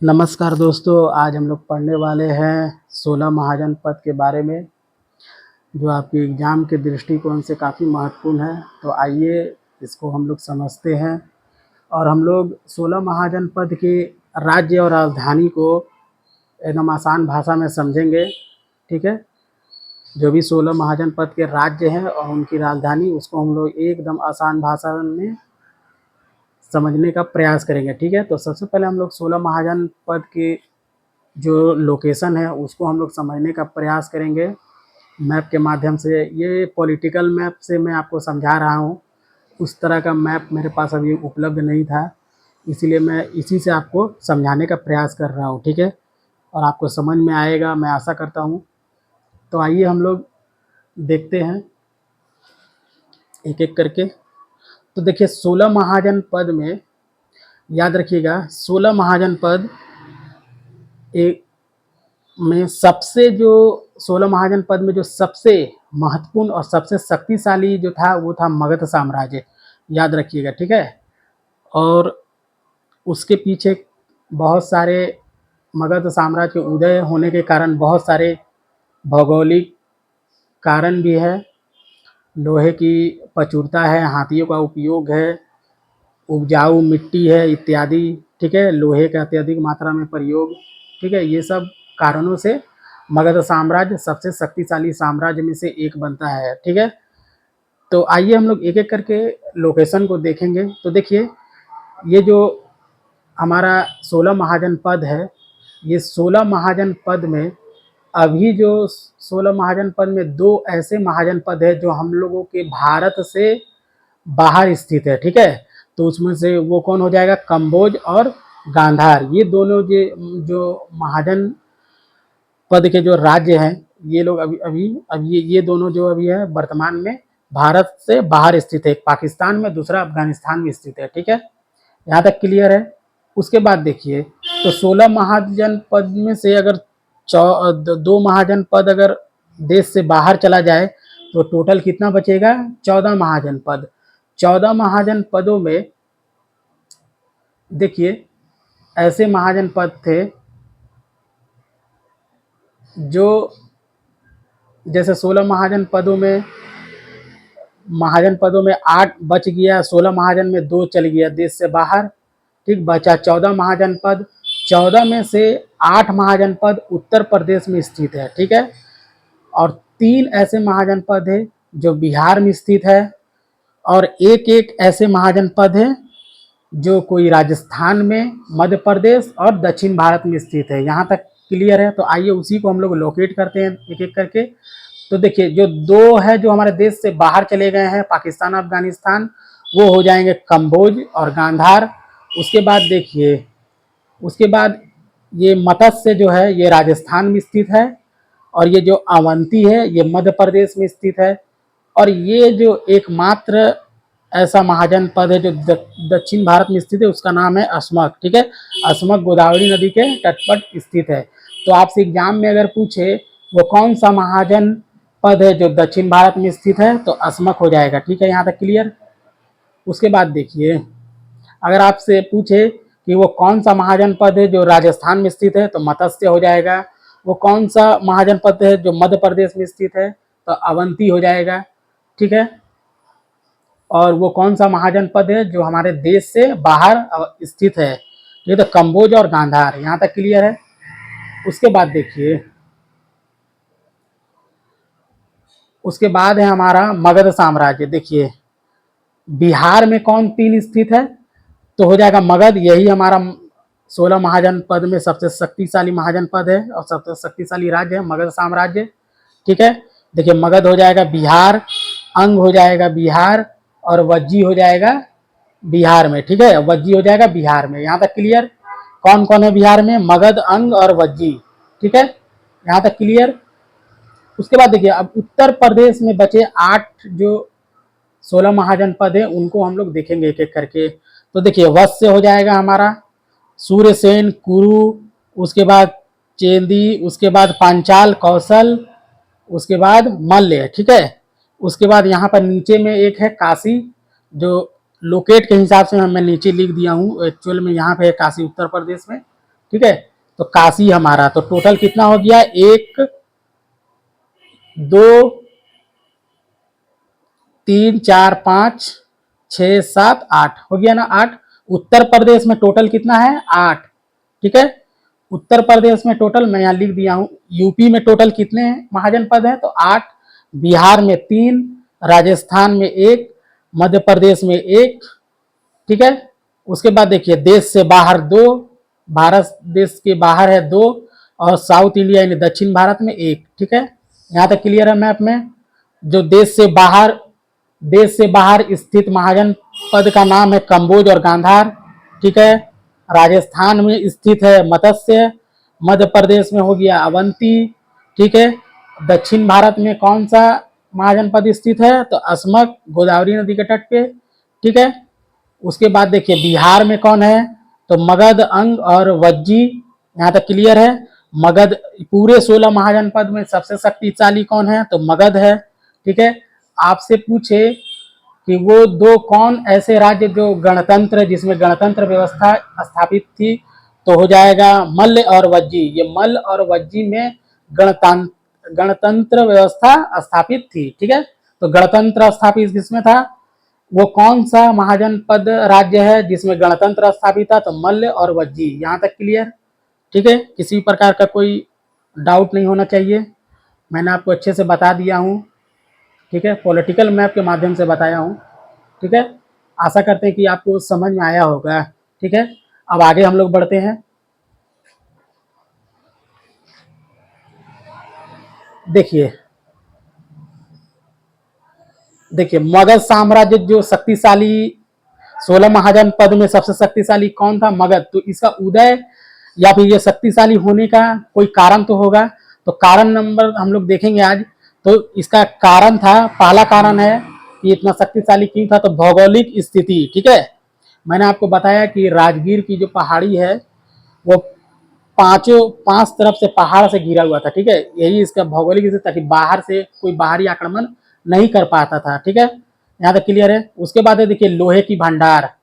नमस्कार दोस्तों, आज हम लोग पढ़ने वाले हैं 16 महाजनपद के बारे में, जो आपके एग्ज़ाम के दृष्टिकोण से काफ़ी महत्वपूर्ण है। तो आइए इसको हम लोग समझते हैं और हम लोग 16 महाजनपद के राज्य और राजधानी को एकदम आसान भाषा में समझेंगे, ठीक है? जो भी 16 महाजनपद के राज्य हैं और उनकी राजधानी, उसको हम लोग एकदम आसान भाषा में समझने का प्रयास करेंगे, ठीक है? तो सबसे पहले हम लोग 16 महाजनपद के जो लोकेशन है उसको हम लोग समझने का प्रयास करेंगे मैप के माध्यम से। ये पॉलिटिकल मैप से मैं आपको समझा रहा हूँ, उस तरह का मैप मेरे पास अभी उपलब्ध नहीं था, इसीलिए मैं इसी से आपको समझाने का प्रयास कर रहा हूँ, ठीक है? और आपको समझ में आएगा, मैं आशा करता हूँ। तो आइए हम लोग देखते हैं एक एक करके। तो देखिए 16 महाजनपद में, याद रखिएगा 16 महाजनपद एक में सबसे जो 16 महाजनपद में जो सबसे महत्वपूर्ण और सबसे शक्तिशाली जो था वो था मगध साम्राज्य, याद रखिएगा, ठीक है? और उसके पीछे बहुत सारे मगध साम्राज्य के उदय होने के कारण बहुत सारे भौगोलिक कारण भी है। लोहे की प्रचुरता है, हाथियों का उपयोग है, उपजाऊ मिट्टी है इत्यादि, ठीक है? लोहे का अत्यधिक मात्रा में प्रयोग, ठीक है? ये सब कारणों से मगध साम्राज्य सबसे शक्तिशाली साम्राज्य में से एक बनता है, ठीक है? तो आइए हम लोग एक एक करके लोकेशन को देखेंगे। तो देखिए ये जो हमारा 16 महाजनपद है, ये 16 महाजनपद में अभी जो 16 महाजनपद में दो ऐसे महाजनपद है जो हम लोगों के भारत से बाहर स्थित है, ठीक है? तो उसमें से वो कौन हो जाएगा? कम्बोज और गांधार। ये दोनों जो महाजन पद के जो राज्य हैं, ये लोग अभी ये दोनों जो अभी है वर्तमान में भारत से बाहर स्थित है। एक पाकिस्तान में, दूसरा अफगानिस्तान में स्थित है, ठीक है? यहाँ तक क्लियर है। उसके बाद देखिए, तो 16 महाजनपद में से अगर दो महाजनपद अगर देश से बाहर चला जाए तो टोटल कितना बचेगा? 14 महाजनपद। 14 महाजनपदों में देखिए ऐसे महाजनपद थे जो, जैसे 16 महाजनपदों में 8 बच गया, 16 महाजन में 2 चल गया देश से बाहर, ठीक? बचा 14 महाजनपद। 14 में से 8 महाजनपद उत्तर प्रदेश में स्थित है, ठीक है? और 3 ऐसे महाजनपद है जो बिहार में स्थित है, और एक एक ऐसे महाजनपद है जो कोई राजस्थान में, मध्य प्रदेश और दक्षिण भारत में स्थित है। यहाँ तक क्लियर है? तो आइए उसी को हम लोग लोकेट करते हैं एक एक करके। तो देखिए जो दो है जो हमारे देश से बाहर चले गए हैं, पाकिस्तान, अफगानिस्तान, वो हो जाएंगे कम्बोज और गांधार। उसके बाद देखिए, उसके बाद ये मत्स्य जो है ये राजस्थान में स्थित है, और ये जो अवंती है ये मध्य प्रदेश में स्थित है, और ये जो एकमात्र ऐसा महाजनपद है जो दक्षिण भारत में स्थित है उसका नाम है अस्मक, ठीक है? अस्मक गोदावरी नदी के तट पर स्थित है। तो आपसे एग्जाम में अगर पूछे वो कौन सा महाजनपद है जो दक्षिण भारत में स्थित है, तो अस्मक हो जाएगा, ठीक है? यहाँ तक क्लियर? उसके बाद देखिए, अगर आपसे पूछे कि वो कौन सा महाजनपद है जो राजस्थान में स्थित है, तो मत्स्य हो जाएगा। वो कौन सा महाजनपद है जो मध्य प्रदेश में स्थित है, तो अवंती हो जाएगा, ठीक है? और वो कौन सा महाजनपद है जो हमारे देश से बाहर स्थित है, ये तो कम्बोज और गांधार। यहाँ तक क्लियर है? उसके बाद देखिए, उसके बाद है हमारा मगध साम्राज्य। देखिए बिहार में कौन 3 स्थित है, तो हो जाएगा मगध। यही हमारा 16 महाजनपद में सबसे शक्तिशाली महाजनपद है और सबसे शक्तिशाली राज्य है मगध साम्राज्य, ठीक है? देखिए मगध हो जाएगा बिहार, अंग हो जाएगा बिहार, और वज्जी हो जाएगा बिहार में, ठीक है? वज्जी हो जाएगा बिहार में। यहाँ तक क्लियर? कौन कौन है बिहार में? मगध, अंग और वज्जी, ठीक है? यहाँ तक क्लियर? उसके बाद देखिए अब उत्तर प्रदेश में बचे 8 जो 16 महाजनपद है उनको हम लोग देखेंगे एक एक करके। तो देखिए वत्स्य हो जाएगा हमारा, सूर्यसेन, कुरु, उसके बाद चेंदी, उसके बाद पांचाल, कौशल, उसके बाद मल्ल, ठीक है? उसके बाद यहाँ पर नीचे में एक है काशी, जो लोकेट के हिसाब से मैं नीचे लिख दिया हूँ, एक्चुअल में यहाँ पे है काशी उत्तर प्रदेश में, ठीक है। तो काशी हमारा, तो टोटल कितना हो गया, 1 2 3 4 5 6 7 8 हो गया ना, 8। उत्तर प्रदेश में टोटल कितना है, 8, ठीक है। उत्तर प्रदेश में टोटल मैं यहाँ लिख दिया हूँ। यूपी में टोटल कितने महाजनपद हैं, तो 8। बिहार में 3, राजस्थान में 1, मध्य प्रदेश में 1, ठीक है। उसके बाद देखिए देश से बाहर 2, भारत देश के बाहर है 2, और साउथ इंडिया यानी दक्षिण भारत में 1, ठीक है। यहाँ तक क्लियर है मैप में। जो देश से बाहर स्थित महाजन पद का नाम है कंबोज और गांधार, ठीक है। राजस्थान में स्थित है मत्स्य, मध्य प्रदेश में हो गया अवंती, ठीक है। दक्षिण भारत में कौन सा महाजन पद स्थित है, तो अस्मक, गोदावरी नदी के तट पे, ठीक है। उसके बाद देखिए बिहार में कौन है, तो मगध, अंग और वज्जी, यहाँ तक क्लियर है। मगध पूरे 16 महाजनपद में सबसे शक्तिशाली कौन है, तो मगध है, ठीक है। आपसे पूछे कि वो 2 कौन ऐसे राज्य जो गणतंत्र, जिसमें गणतंत्र व्यवस्था स्थापित थी, तो हो जाएगा मल्ल और वज्जी। ये मल्ल और वज्जी में गणतंत्र व्यवस्था स्थापित थी, ठीक है। तो गणतंत्र स्थापित किसमें था, वो कौन सा महाजनपद राज्य है जिसमें गणतंत्र स्थापित था, तो मल्ल और वज्जी। यहाँ तक क्लियर, ठीक है। किसी प्रकार का कोई डाउट नहीं होना चाहिए, मैंने आपको अच्छे से बता दिया हूँ, ठीक है। पॉलिटिकल मैप के माध्यम से बताया हूँ, ठीक है। आशा करते हैं कि आपको समझ में आया होगा, ठीक है। अब आगे हम लोग बढ़ते हैं। देखिए मगध साम्राज्य जो शक्तिशाली 16 महाजन पद में सबसे शक्तिशाली कौन था, मगध। तो इसका उदय या फिर ये शक्तिशाली होने का कोई कारण तो होगा, तो कारण नंबर हम लोग देखेंगे आज। तो इसका कारण था, पहला कारण है कि इतना शक्तिशाली क्यों था, तो भौगोलिक स्थिति, ठीक है। मैंने आपको बताया कि राजगीर की जो पहाड़ी है वो 5 तरफ से पहाड़ से घिरा हुआ था, ठीक है। यही इसका भौगोलिक स्थिति, ताकि बाहर से कोई बाहरी आक्रमण नहीं कर पाता था, ठीक है। यहाँ तक क्लियर है। उसके बाद है देखिए लोहे की भंडार,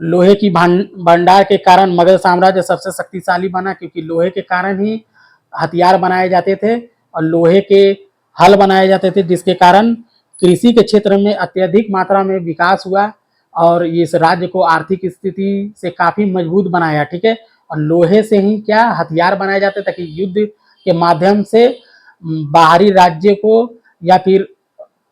लोहे की भंडार के कारण मगध साम्राज्य सबसे शक्तिशाली बना, क्योंकि लोहे के कारण ही हथियार बनाए जाते थे और लोहे के हल बनाए जाते थे, जिसके कारण कृषि के क्षेत्र में अत्यधिक मात्रा में विकास हुआ और इस राज्य को आर्थिक स्थिति से काफी मजबूत बनाया, ठीक है। और लोहे से ही क्या हथियार बनाए जाते ताकि युद्ध के माध्यम से बाहरी राज्य को या फिर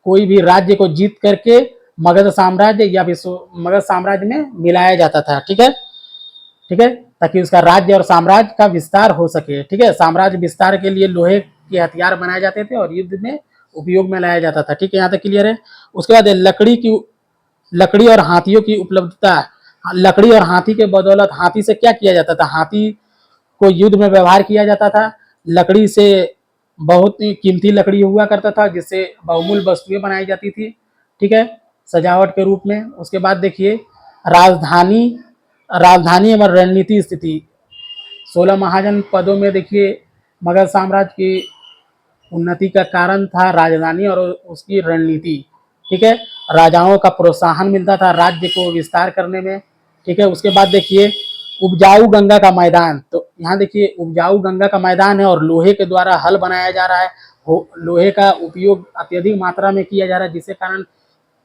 कोई भी राज्य को जीत करके मगध साम्राज्य या फिर मगध साम्राज्य में मिलाया जाता था, ठीक है, ठीक है। ताकि उसका राज्य और साम्राज्य का विस्तार हो सके, ठीक है। साम्राज्य विस्तार के लिए लोहे के हथियार बनाए जाते थे और युद्ध में उपयोग में लाया जाता था, ठीक है। यहाँ तक क्लियर है। उसके बाद लकड़ी और हाथियों की उपलब्धता, लकड़ी और हाथी के बदौलत हाथी से क्या किया जाता था, हाथी को युद्ध में व्यवहार किया जाता था। लकड़ी से बहुत ही कीमती लकड़ी हुआ करता था जिससे बहुमूल्य वस्तुएं बनाई जाती थी, ठीक है, सजावट के रूप में। उसके बाद देखिए राजधानी राजधानी एवं रणनीति स्थिति, 16 महाजन पदों में देखिए मगध साम्राज्य की उन्नति का कारण था राजधानी और उसकी रणनीति, ठीक है। राजाओं का प्रोत्साहन मिलता था राज्य को विस्तार करने में, ठीक है। उसके बाद देखिए उपजाऊ गंगा का मैदान, तो यहाँ देखिए उपजाऊ गंगा का मैदान है और लोहे के द्वारा हल बनाया जा रहा है, लोहे का उपयोग अत्यधिक मात्रा में किया जा रहा है, जिसके कारण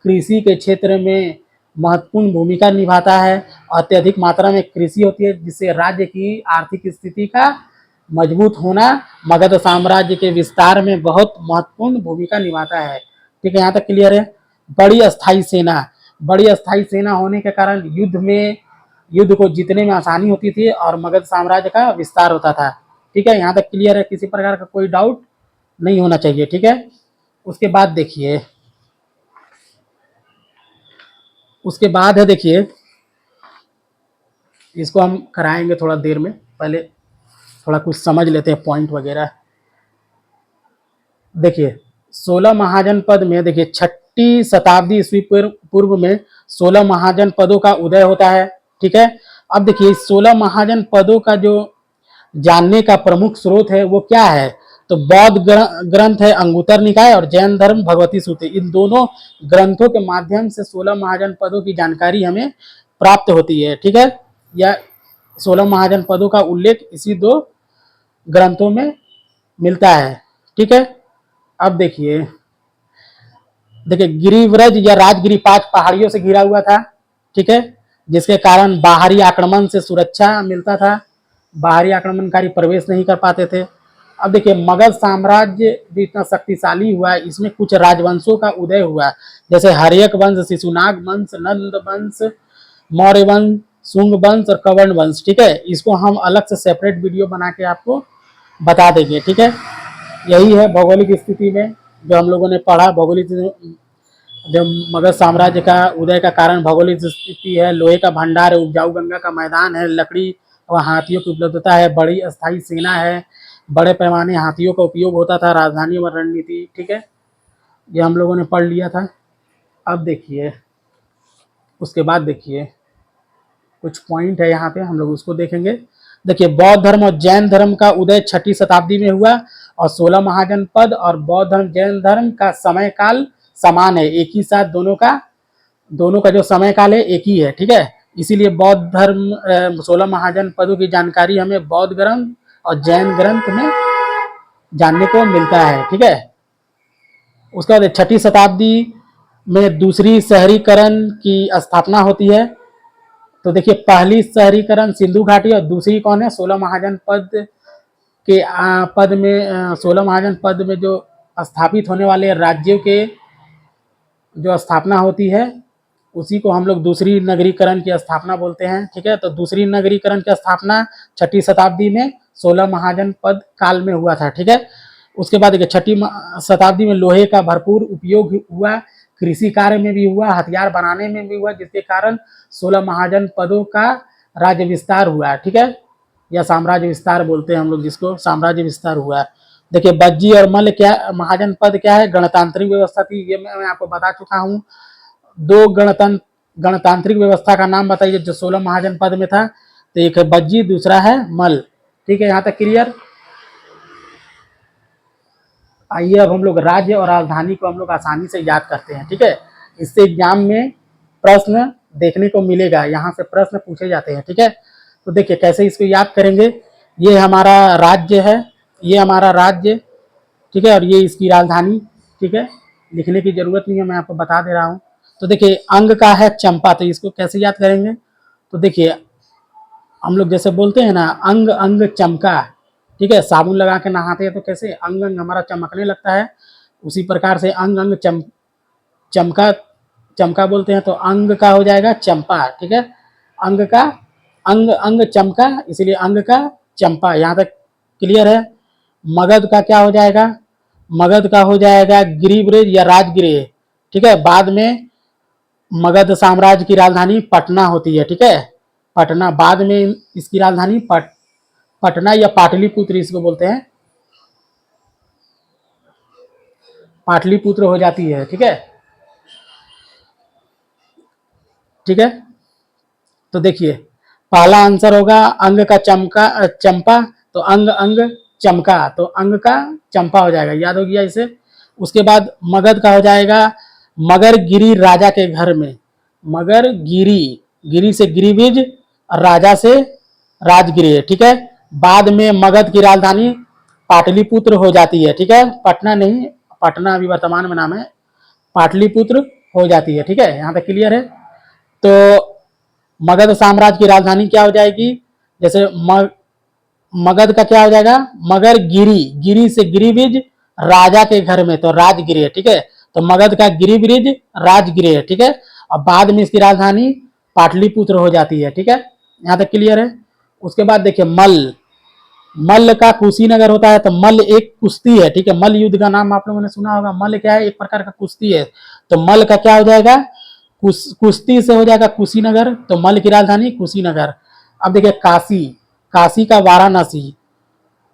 कृषि के क्षेत्र में महत्वपूर्ण भूमिका निभाता है। अत्यधिक मात्रा में कृषि होती है जिससे राज्य की आर्थिक स्थिति का मजबूत होना मगध साम्राज्य के विस्तार में बहुत महत्वपूर्ण भूमिका निभाता है, ठीक है। यहाँ तक क्लियर है। बड़ी अस्थायी सेना होने के कारण युद्ध को जीतने में आसानी होती थी और मगध साम्राज्य का विस्तार होता था, ठीक है। यहाँ तक क्लियर है, किसी प्रकार का कोई डाउट नहीं होना चाहिए, ठीक है। उसके बाद देखिए देखिए इसको हम कराएंगे थोड़ा देर में, पहले थोड़ा कुछ समझ लेते हैं पॉइंट वगैरह। देखिए 16 महाजन पद में देखिए 6ठी शताब्दी ईस्वी पूर्व में 16 महाजन पदों का उदय होता है, ठीक है। अब देखिए 16 महाजन पदों का जो जानने का प्रमुख स्रोत है वो क्या है, तो बौद्ध ग्रंथ है अंगुत्तर निकाय और जैन धर्म भगवती सूत्र। इन दोनों ग्रंथों के माध्यम से 16 महाजन पदों की जानकारी हमें प्राप्त होती है, ठीक है। या 16 महाजनपदों का उल्लेख इसी 2 ग्रंथों में मिलता है। ठीक है, अब देखिए गिरिव्रज या राजगिरी 5 पहाड़ियों से घिरा हुआ था। ठीक है, जिसके कारण बाहरी आक्रमण से सुरक्षा मिलता था, बाहरी आक्रमणकारी प्रवेश नहीं कर पाते थे। अब देखिए मगध साम्राज्य भी इतना शक्तिशाली हुआ, इसमें कुछ राजवंशों का उदय हुआ, जैसे हर्यक वंश, शिशुनाग वंश, नंद वंश, मौर्य वंश, शुंग वंश और कवर्ण वंश। ठीक है, इसको हम अलग से सेपरेट वीडियो बना के आपको बता देंगे। ठीक है, यही है भौगोलिक स्थिति में जो हम लोगों ने पढ़ा। भौगोलिक जब मगध साम्राज्य का उदय का कारण भौगोलिक स्थिति है, लोहे का भंडार है, उपजाऊ गंगा का मैदान है, लकड़ी और हाथियों की उपलब्धता है, बड़ी अस्थायी सेना है, बड़े पैमाने हाथियों का उपयोग होता था, राजधानी और रणनीति। ठीक है, ये हम लोगों ने पढ़ लिया था। अब देखिए उसके बाद देखिए कुछ पॉइंट है यहाँ पे, हम लोग उसको देखेंगे। देखिए बौद्ध धर्म और जैन धर्म का उदय 6ठी शताब्दी में हुआ और 16 महाजनपद और बौद्ध धर्म जैन धर्म का समय काल समान है, एक ही साथ दोनों का जो समय काल है एक ही है। ठीक है, इसीलिए बौद्ध धर्म 16 महाजनपदों की जानकारी हमें बौद्ध ग्रंथ और जैन ग्रंथ में जानने को मिलता है। ठीक है, उसके बाद 6ठी शताब्दी में दूसरी शहरीकरण की स्थापना होती है। तो देखिए पहली शहरीकरण सिंधु घाटी और दूसरी कौन है, 16 महाजनपद के पद में 16 महाजनपद में जो स्थापित होने वाले राज्यों के जो स्थापना होती है उसी को हम लोग दूसरी नगरीकरण की स्थापना बोलते हैं। ठीक है, तो दूसरी नगरीकरण की स्थापना 6ठी शताब्दी में 16 महाजनपद काल में हुआ था। ठीक है, उसके बाद देखिए 6ठी शताब्दी में लोहे का भरपूर उपयोग हुआ, कृषि कार्य में भी हुआ, हथियार बनाने में भी हुआ, जिसके कारण 16 महाजनपदों का राज्य विस्तार हुआ। ठीक है, या साम्राज्य विस्तार बोलते हैं हम लोग जिसको, साम्राज्य विस्तार हुआ। देखिए बज्जी और मल्ल क्या महाजनपद क्या है, गणतांत्रिक व्यवस्था थी, ये मैं आपको बता चुका हूँ। 2 गणतांत्रिक व्यवस्था का नाम बताइए जो 16 महाजनपद में था। तो एक है बज्जी, दूसरा है मल्ल। ठीक है, यहाँ तक क्लियर। आइए अब हम लोग राज्य और राजधानी को हम लोग आसानी से याद करते हैं। ठीक है, इससे एग्जाम में प्रश्न देखने को मिलेगा, यहाँ से प्रश्न पूछे जाते हैं। ठीक है, तो देखिए कैसे इसको याद करेंगे। ये हमारा राज्य है, ये हमारा राज्य। ठीक है, और ये इसकी राजधानी। ठीक है, लिखने की जरूरत नहीं है, मैं आपको बता दे रहा हूँ। तो देखिए अंग का है चंपा, तो इसको कैसे याद करेंगे। तो देखिए हम लोग जैसे बोलते हैं ना, अंग अंग चमका। ठीक है, साबुन लगा के नहाते हैं तो कैसे अंग अंग हमारा चमकने लगता है, उसी प्रकार से अंग अंग चमका चमका बोलते हैं, तो अंग का हो जाएगा चंपा। ठीक है, अंग का अंग अंग चमका, इसीलिए अंग का चंपा। यहाँ तक क्लियर है। मगध का क्या हो जाएगा, मगध का हो जाएगा गिरिव्रज या राजगृह। ठीक है, बाद में मगध साम्राज्य की राजधानी पटना होती है। ठीक है, पटना, बाद में इसकी राजधानी पटना या पाटलिपुत्र इसको बोलते हैं, पाटलिपुत्र हो जाती है। ठीक है, ठीक है, तो देखिए पहला आंसर होगा अंग का चंपा, तो अंग अंग चमका, तो अंग का चंपा हो जाएगा, याद हो गया इसे। उसके बाद मगध का हो जाएगा मगर गिरी राजा के घर में, मगर गिरी, गिरी से गिरिविज, राजा से राजगृह। ठीक है, बाद में मगध की राजधानी पाटलिपुत्र हो जाती है। ठीक है, पटना नहीं, पटना अभी वर्तमान में नाम है, पाटलिपुत्र हो जाती है। ठीक है, यहाँ तक क्लियर है। तो मगध साम्राज्य की राजधानी क्या हो जाएगी, जैसे मगध का क्या हो जाएगा, मगर गिरी, गिरी से गिरिविज, राजा के घर में, तो राजगृह। ठीक है, तो मगध का गिरिविज राजगृह। ठीक है, और बाद में इसकी राजधानी पाटलिपुत्र हो जाती है। ठीक है, यहाँ तक क्लियर है। उसके बाद देखिए मल्ल, मल्ल का कुशीनगर होता है, तो मल्ल एक कुश्ती है। ठीक है, मल्ल युद्ध का नाम आप लोगों ने सुना होगा। मल्ल क्या है, एक प्रकार का कुश्ती है, तो मल्ल का क्या हो जाएगा, कुश्ती से हो जाएगा कुशीनगर, तो मल्ल की राजधानी कुशीनगर। अब देखिए काशी, काशी का वाराणसी,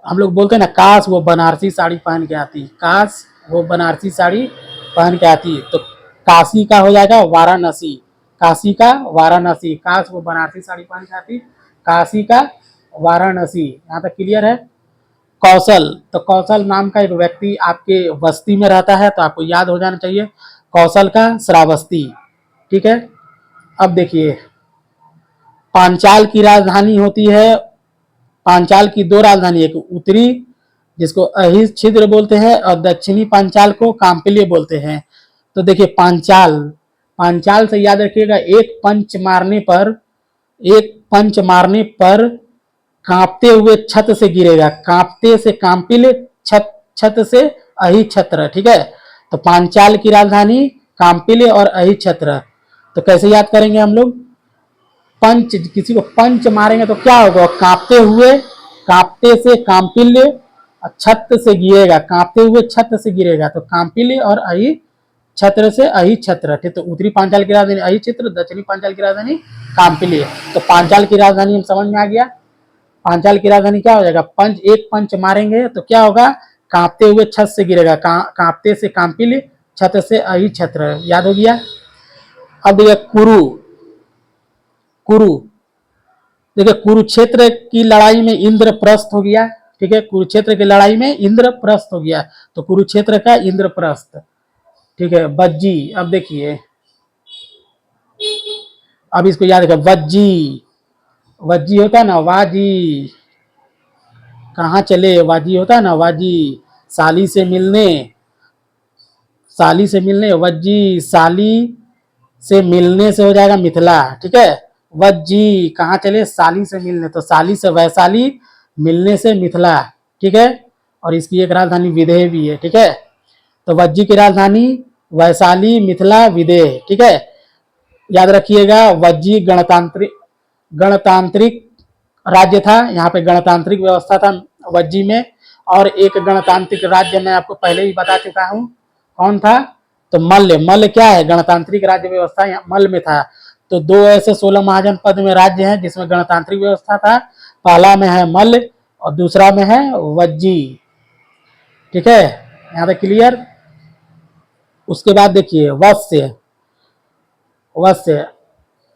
हम लोग बोलते हैं ना काश वो बनारसी साड़ी पहन के आती, काश वो बनारसी साड़ी पहन के आती, तो काशी का हो जाएगा वाराणसी, काशी का वाराणसी, काश वो बनारसी साड़ी पहन के आती, काशी का वाराणसी। यहाँ तक क्लियर है। कौशल, तो कौशल नाम का एक व्यक्ति आपके बस्ती में रहता है, तो आपको याद हो जाना चाहिए, कौशल का श्रावस्ती। ठीक है, अब देखिए पांचाल की राजधानी होती है, पांचाल की दो राजधानी, एक उत्तरी जिसको अहिर छिद्र बोलते हैं और दक्षिणी पांचाल को काम्पिल्य बोलते हैं। तो देखिए पांचाल, पांचाल से याद रखिएगा एक पंच मारने पर कांपते हुए छत से गिरेगा, कांपते से काम्पिल्य, छत छत से अहिछत्र, ठीक है। तो पांचाल की राजधानी काम्पिल्य और अहिछत्र। तो कैसे याद करेंगे हम लोग, पंच, किसी को पंच मारेंगे तो क्या होगा, कांपते हुए, कांपते से काम्पिल्य, छत से गिरेगा, कांपते हुए छत से गिरेगा, तो काम्पिल्य और अहि छत्र से अहिछत्र, ठीक। तो उत्तरी पांचाल की राजधानी अहिछत्र, दक्षिणी पांचाल की राजधानी काम्पिल्य। तो पांचाल की राजधानी हम समझ में आ गया। पांचाल की राजधानी क्या हो जाएगा, पंच, एक पंच मारेंगे तो क्या होगा, कांपते हुए छत से गिरेगा, कांपते से काम्पिल्य, छत से अहिछत्र, याद हो गया। अब देखिए कुरु, कुरु, देखिए कुरुक्षेत्र की लड़ाई में इंद्रप्रस्थ हो गया, ठीक है, कुरुक्षेत्र की लड़ाई में इंद्रप्रस्थ हो गया, तो कुरुक्षेत्र का इंद्रप्रस्थ, ठीक है। बज्जी, अब देखिए, अब इसको याद रखें, वज्जी, वज्जी होता है ना, वाजी, कहाँ चले, वाजी होता है ना, वाजी, साली से मिलने, साली से मिलने, वज्जी, साली से मिलने से हो जाएगा मिथिला, ठीक है। वज्जी, कहाँ चले, साली से मिलने, तो साली से वैशाली, मिलने से मिथिला, ठीक है। और इसकी एक राजधानी विदेह भी है, ठीक है। तो वज्जी की राजधानी वैशाली, मिथिला, विदेह, ठीक है। याद रखिएगा वज्जी गणतांत्रिक, गणतांत्रिक राज्य था, यहाँ पे गणतांत्रिक व्यवस्था था वज्जी में। और एक गणतांत्रिक राज्य मैं आपको पहले ही बता चुका हूँ, कौन था, तो मल्ल, मल्ल क्या है, गणतांत्रिक राज्य व्यवस्था यहाँ मल्ल में था। तो दो ऐसे 16 महाजनपद में राज्य हैं जिसमें गणतांत्रिक व्यवस्था था, पहला में है मल्ल और दूसरा में है वज्जी, ठीक है, यहाँ पे क्लियर। उसके बाद देखिए वत्स्य, वत्स्य,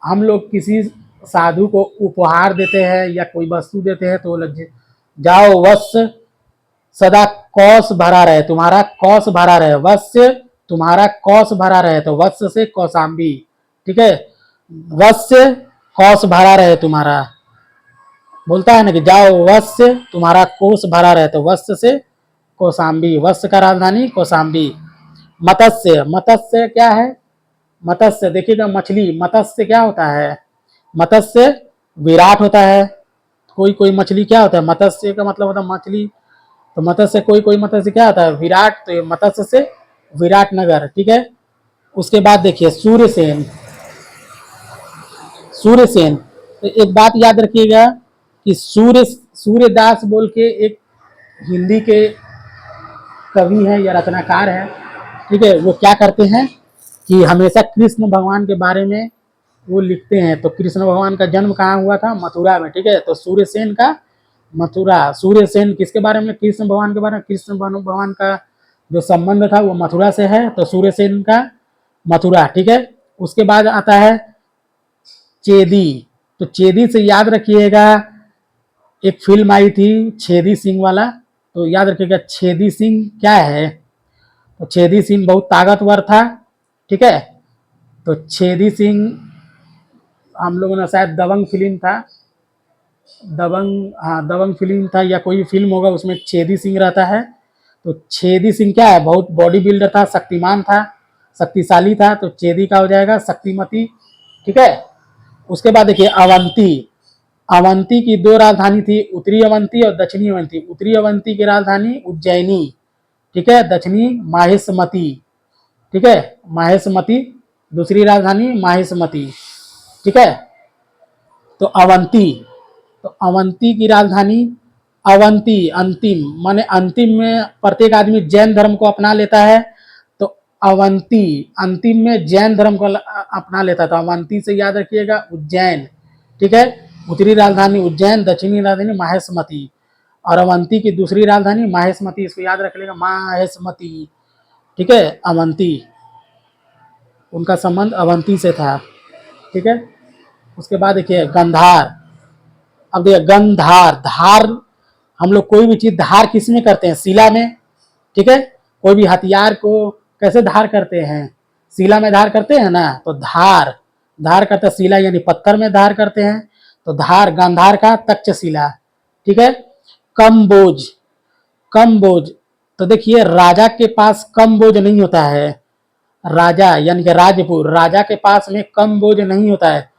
हम लोग किसी साधु को उपहार देते हैं या कोई वस्तु देते हैं तो जाओ वत्स्य सदा कौश भरा रहे, तुम्हारा कौश भरा रहे, वत्स्य तुम्हारा कौश भरा रहे, तो वत्स्य से कौशाम्बी, ठीक है। वत्स्य कौश भरा रहे तुम्हारा, बोलता है ना कि जाओ वत्स्य तुम्हारा कोष भरा रहे, तो वत्स्य से कौशाम्बी, वत्स्य का राजधानी कौशाम्बी। मत्स्य, मत्स्य क्या है, मत्स्य देखिएगा मछली, मत्स्य क्या होता है, मत्स्य विराट होता है, कोई कोई मछली क्या होता है, मत्स्य का मतलब होता है मछली, तो मत्स्य कोई कोई मत्स्य क्या होता है विराट, तो मत्स्य से विराट नगर, ठीक है। उसके बाद देखिए सूर्यसेन, सूर्यसेन, तो एक बात याद रखिएगा कि सूर्यदास बोल के एक हिंदी के कवि हैं या रचनाकार है, ठीक है। वो क्या करते हैं कि हमेशा कृष्ण भगवान के बारे में वो लिखते हैं। तो कृष्ण भगवान का जन्म कहाँ हुआ था, मथुरा में, ठीक है। तो सूर्यसेन का मथुरा, सूर्यसेन किसके बारे में, कृष्ण भगवान के बारे में, कृष्ण भगवान का जो संबंध था वो मथुरा से है, तो सूर्यसेन का मथुरा, ठीक है। उसके बाद आता है चेदी, तो चेदी से याद रखिएगा एक फिल्म आई थी छेदी सिंह वाला, तो याद रखिएगा छेदी सिंह क्या है, तो छेदी सिंह बहुत ताकतवर था, ठीक है। तो छेदी सिंह, हम लोगों ने शायद दबंग फिल्म था, दबंग, हाँ दबंग फिल्म था या कोई फिल्म होगा उसमें छेदी सिंह रहता है। तो छेदी सिंह क्या है, बहुत बॉडी बिल्डर था, शक्तिमान था, शक्तिशाली था, तो चेदी का हो जाएगा शक्तिमती, ठीक है। उसके बाद देखिए अवंती, अवंती की दो राजधानी थी, उत्तरी अवंती और दक्षिणी अवंती। उत्तरी अवंती की राजधानी उज्जैनी, ठीक है, दक्षिणी माहेशमती, ठीक है, माहेशमती, दूसरी राजधानी माहेशमती, ठीक है। तो अवंती, तो अवंती की राजधानी अवंती, अंतिम माने अंतिम में प्रत्येक आदमी जैन धर्म को अपना लेता है, तो अवंती अंतिम में जैन धर्म को अपना लेता था, अवंती से याद रखिएगा उज्जैन, ठीक है। उत्तरी राजधानी उज्जैन, दक्षिणी राजधानी माहेशमती, और अवंती की दूसरी राजधानी माहेशमती, इसको याद रख लेगा माहेशमती, ठीक है। अवंती, उनका संबंध अवंती से था, ठीक है। उसके बाद देखिए गंधार, अब देखिए गंधार, धार, हम लोग कोई भी चीज धार किस में करते हैं, शिला में, ठीक है। कोई भी हथियार को कैसे धार करते हैं, शिला में धार करते हैं ना, तो धार, धार करते शिला यानी पत्थर में धार करते हैं। तो धार, गांधार का तक्षशिला, ठीक है। कम्बोज, कम्बोज, तो देखिए राजा के पास कम्बोज नहीं होता है, राजा यानी कि राजपुर, राजा के पास में कम्बोज नहीं होता है,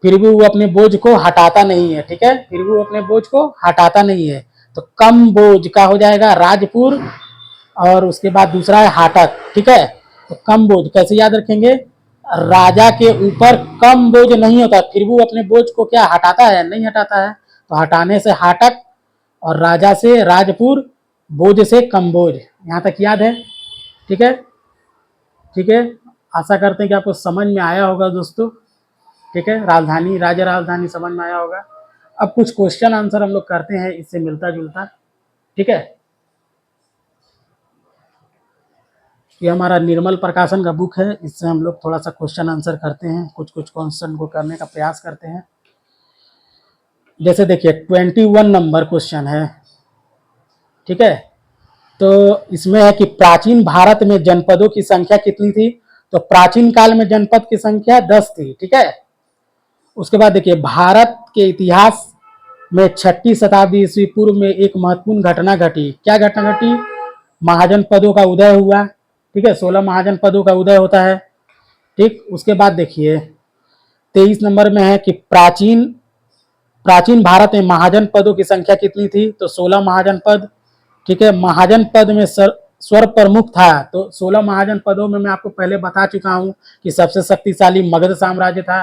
फिर भी वो अपने बोझ को हटाता नहीं है, ठीक है, फिर भी वो अपने बोझ को हटाता नहीं है। तो कम बोझ का हो जाएगा राजपुर, और उसके बाद दूसरा है हाटक, ठीक है। तो कम बोझ कैसे याद रखेंगे, राजा के ऊपर कम बोझ नहीं होता, फिर भी वो अपने बोझ को क्या हटाता है, नहीं हटाता है, तो हटाने से हाटक, और राजा से राजपुर, बोझ से कम बोझ। यहाँ तक याद है, ठीक है, ठीक है। आशा करते हैं कि आपको समझ में आया होगा दोस्तों, ठीक है। राजधानी, राज्य राजधानी समझ में आया होगा। अब कुछ क्वेश्चन आंसर हम लोग करते हैं इससे मिलता जुलता, ठीक है। ये हमारा निर्मल प्रकाशन का बुक है, इससे हम लोग थोड़ा सा क्वेश्चन आंसर करते हैं, कुछ कुछ क्वेश्चन को करने का प्रयास करते हैं। जैसे देखिए 21 नंबर क्वेश्चन है, ठीक है। तो इसमें है कि प्राचीन भारत में जनपदों की संख्या कितनी थी, तो प्राचीन काल में जनपद की संख्या 10 थी, ठीक है। उसके बाद देखिए भारत के इतिहास में 6ठी शताब्दी ईस्वी पूर्व में एक महत्वपूर्ण घटना घटी, क्या घटना घटी, महाजन पदों का उदय हुआ, ठीक है, 16 महाजन पदों का उदय होता है, ठीक। उसके बाद देखिए 23 नंबर में है कि प्राचीन प्राचीन भारत में महाजन पदों की संख्या कितनी थी, तो 16 महाजन पद, ठीक है। महाजन पद में स्वर प्रमुख था, तो 16 महाजन पदों में मैं आपको पहले बता चुका हूं कि सबसे शक्तिशाली मगध साम्राज्य था,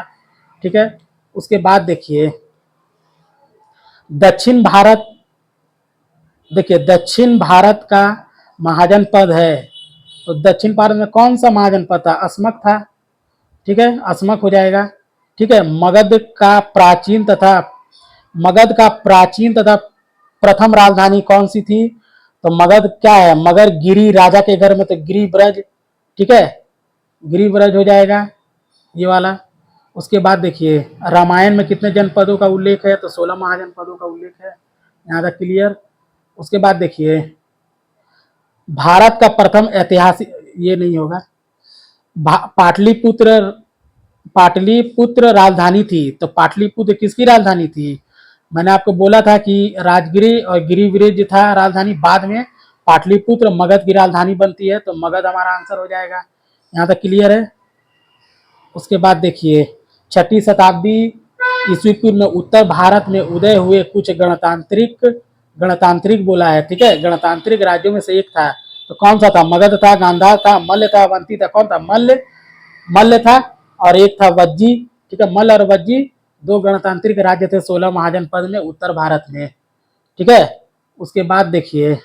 ठीक है। उसके बाद देखिए दक्षिण भारत, देखिए दक्षिण भारत का महाजन पद है, तो दक्षिण भारत में कौन सा महाजन पद था, अस्मक था, ठीक है, अस्मक हो जाएगा, ठीक है। मगध का प्राचीन तथा प्रथम राजधानी कौन सी थी, तो मगध क्या है, मगध गिरी राजा के घर में, तो गिरी ब्रज, ठीक है, गिरी ब्रज हो जाएगा ये वाला। उसके बाद देखिए रामायण में कितने जनपदों का उल्लेख है, तो 16 महाजनपदों का उल्लेख है, यहाँ तक क्लियर। उसके बाद देखिए भारत का प्रथम ऐतिहासिक, ये नहीं होगा, पाटलिपुत्र, पाटलिपुत्र राजधानी थी, तो पाटलिपुत्र किसकी राजधानी थी, मैंने आपको बोला था कि राजगिरी और गिरिब्रिज था राजधानी, बाद में पाटलिपुत्र मगध की राजधानी बनती है, तो मगध हमारा आंसर हो जाएगा, यहाँ तक क्लियर है। उसके बाद देखिए 6ठी शताब्दी ईस्वी पूर्व में उत्तर भारत में उदय हुए कुछ गणतांत्रिक, गणतांत्रिक बोला है, ठीक है, गणतांत्रिक राज्यों में से एक था, तो कौन सा था, मगध था, गांधार था, मल्ल था, अवंती था, कौन था, मल्ल, मल्ल था, और एक था वज्जी, ठीक है, मल्ल और वज्जी दो गणतांत्रिक राज्य थे 16 महाजनपद में उत्तर भारत में, ठीक है। उसके बाद देखिए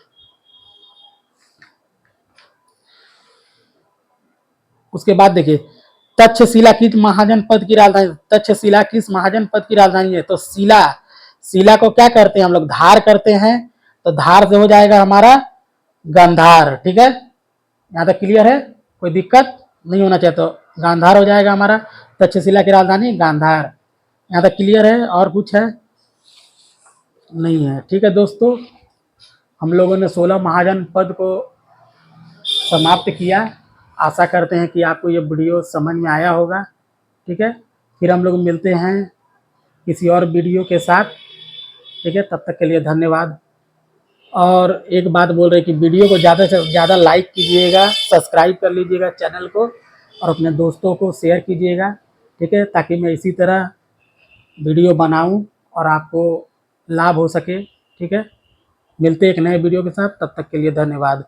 तक्षशिला किस महाजनपद की राजधानी, तक्षशिला किस महाजनपद की राजधानी है, तो शिला, शिला को क्या करते हैं हम लोग, धार करते हैं, तो धार से हो जाएगा हमारा गांधार, ठीक है, यहाँ तक क्लियर है, कोई दिक्कत नहीं होना चाहिए, तो गांधार हो जाएगा हमारा, तक्षशिला की राजधानी गांधार, यहाँ तक क्लियर है, और कुछ है नहीं है, ठीक है दोस्तों। हम लोगों ने 16 महाजन पद को समाप्त किया, आशा करते हैं कि आपको ये वीडियो समझ में आया होगा, ठीक है। फिर हम लोग मिलते हैं किसी और वीडियो के साथ, ठीक है, तब तक के लिए धन्यवाद। और एक बात बोल रहे कि वीडियो को ज़्यादा से ज़्यादा लाइक कीजिएगा, सब्सक्राइब कर लीजिएगा चैनल को, और अपने दोस्तों को शेयर कीजिएगा, ठीक है, ताकि मैं इसी तरह वीडियो बनाऊं और आपको लाभ हो सके, ठीक है। मिलते हैं एक नए वीडियो के साथ, तब तक के लिए धन्यवाद।